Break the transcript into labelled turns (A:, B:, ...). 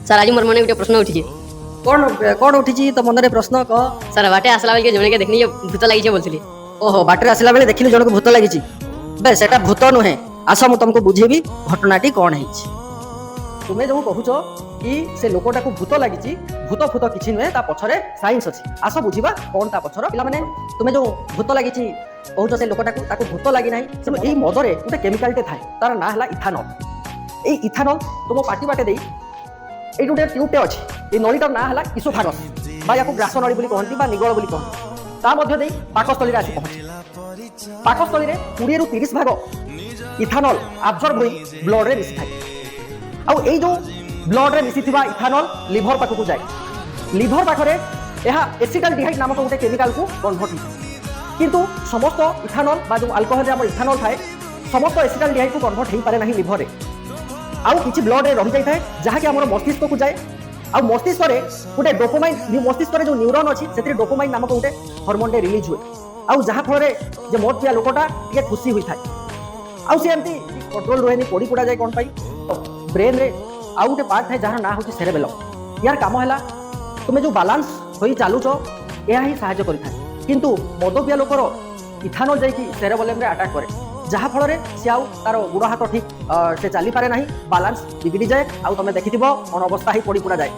A: Sir ଆଜି ମୋର ମନେ ଗୋଟେ ପ୍ରଶ୍ନ ଉଠିଛି।
B: କଣ ଉଠିଛି ତ ମନରେ ପ୍ରଶ୍ନ କହ।
A: ସାର୍ ବାଟେ ଆସିଲା ବେଳକେ ଜଣକେ ଦେଖିନି ଭୂତ ଲାଗିছে ବୋଲଥିଲି।
B: ଓହୋ, ବାଟରେ ଆସିଲା ବେଳେ ଦେଖିଲି ଜଣକୁ ଭୂତ ଲାଗିଛି। ବେ ସେଟା ଭୂତ ନୁହେଁ, ଆସ ମୁଁ ତମକୁ ବୁଝେଇବି ଘଟଣାଟି କଣ ହେଇଛି। ତୁମେ ଯୋଉ କହୁଛ କି ସେ ଲୋକଟାକୁ ଭୂତ ଲାଗିଛି, ଭୂତ ଫୂତ କିଛି ନୁହେଁ, ତା ପଛରେ ସାଇନ୍ସ ଅଛି। ଆସ ବୁଝିବା କଣ ତା ପଛର। ପିଲାମାନେ, ତୁମେ ଯୋଉ ଭୂତ ଲାଗିଛି କହୁଛ ସେ ଲୋକଟାକୁ, ତାକୁ ଭୂତ ଲାଗିନାହିଁ। ଏଇ ମଦରେ ଗୋଟେ କେମିକାଲଟେ ଥାଏ, ତାର ନାଁ ହେଲା ଇଥାନଲ। ଏଇ ଇଥାନଲ ତୁମ ପାଟି ବାଟେ ଦେଇ ଏଇଠି ଗୋଟେ ଟ୍ୟୁବଟେ ଅଛି। এই নলীটার না হল ইসোফাগস বা ইয়াକୁ গ্রাস নলী বলি কহନ୍ତି বা নিগଳ বলি কহନ୍ତି। তা মধ্য দেই পাকস্থলীরে আসি পৌঁছে। পাকস্থলীরে 20 ରୁ 30 ভাগ ইথানল আবজর্ব হই ব্লডরে মিশি থাকে। ଆଉ এই যে ব্লডরে মিশিথিবা ইথানল লিভর পাখକୁ যায়। লিভর পাখরে ଏହା এসিটালডিহাইড নামক গোটে কেমিকালକୁ কনভর্ট হয়। কিন্তু সমস্ত ইথানল বা যে আলকোহলরে আমার ইথানল থাকে, সমস্ত এসিটালডিহাইডକୁ কনভর্ট হই পারে নাহি লিভরে। ଆଉ କିଛି ବ୍ଲଡରେ ରହିଯାଇଥାଏ, ଯାହାକି ଆମର ମସ୍ତିଷ୍କକୁ ଯାଏ। ଆଉ ମସ୍ତିଷ୍କରେ ଗୋଟେ ଡୋପାମାଇନ୍, ମସ୍ତିଷ୍କରେ ଯେଉଁ ନ୍ୟୁରନ୍ ଅଛି ସେଥିରେ ଡୋପାମାଇନ୍ ନାମକ ଗୋଟେ ହରମୋନ୍ଟେ ରିଲିଜ୍ ହୁଏ। ଆଉ ଯାହାଫଳରେ ଯେ ମଦ ପିଆ ଲୋକଟା ଟିକେ ଖୁସି ହୋଇଥାଏ। ଆଉ ସେ ଏମିତି କଣ୍ଟ୍ରୋଲ ରୁହେନି, ପୋଡ଼ି ପୋଡ଼ା ଯାଏ। କ'ଣ ପାଇଁ? ବ୍ରେନ୍ରେ ଆଉ ଗୋଟେ ପାର୍ଟ ଥାଏ ଯାହାର ନାଁ ହେଉଛି ସେରେବେଲମ୍। ୟାର କାମ ହେଲା ତୁମେ ଯେଉଁ ବାଲାନ୍ସ ହୋଇ ଚାଲୁଛ, ଏହା ହିଁ ସାହାଯ୍ୟ କରିଥାଏ। କିନ୍ତୁ ମଦ ପିଆ ଲୋକର ଇଥାନଲ୍ ଯାଇକି ସେରେବେଲମ୍ରେ ଆଟାକ୍ କରେ, ଯାହାଫଳରେ ସେ ଆଉ ତାର ଗୋଡ଼ ହାତ ଠିକ୍ ସେ ଚାଲିପାରେ ନାହିଁ, ବାଲାନ୍ସ ବିଗିଡ଼ି ଯାଏ। ଆଉ ତମେ ଦେଖିଥିବ କ'ଣ ଅବସ୍ଥା ହେଇ ପୋଡ଼ି ପୋଡ଼ା ଯାଏ।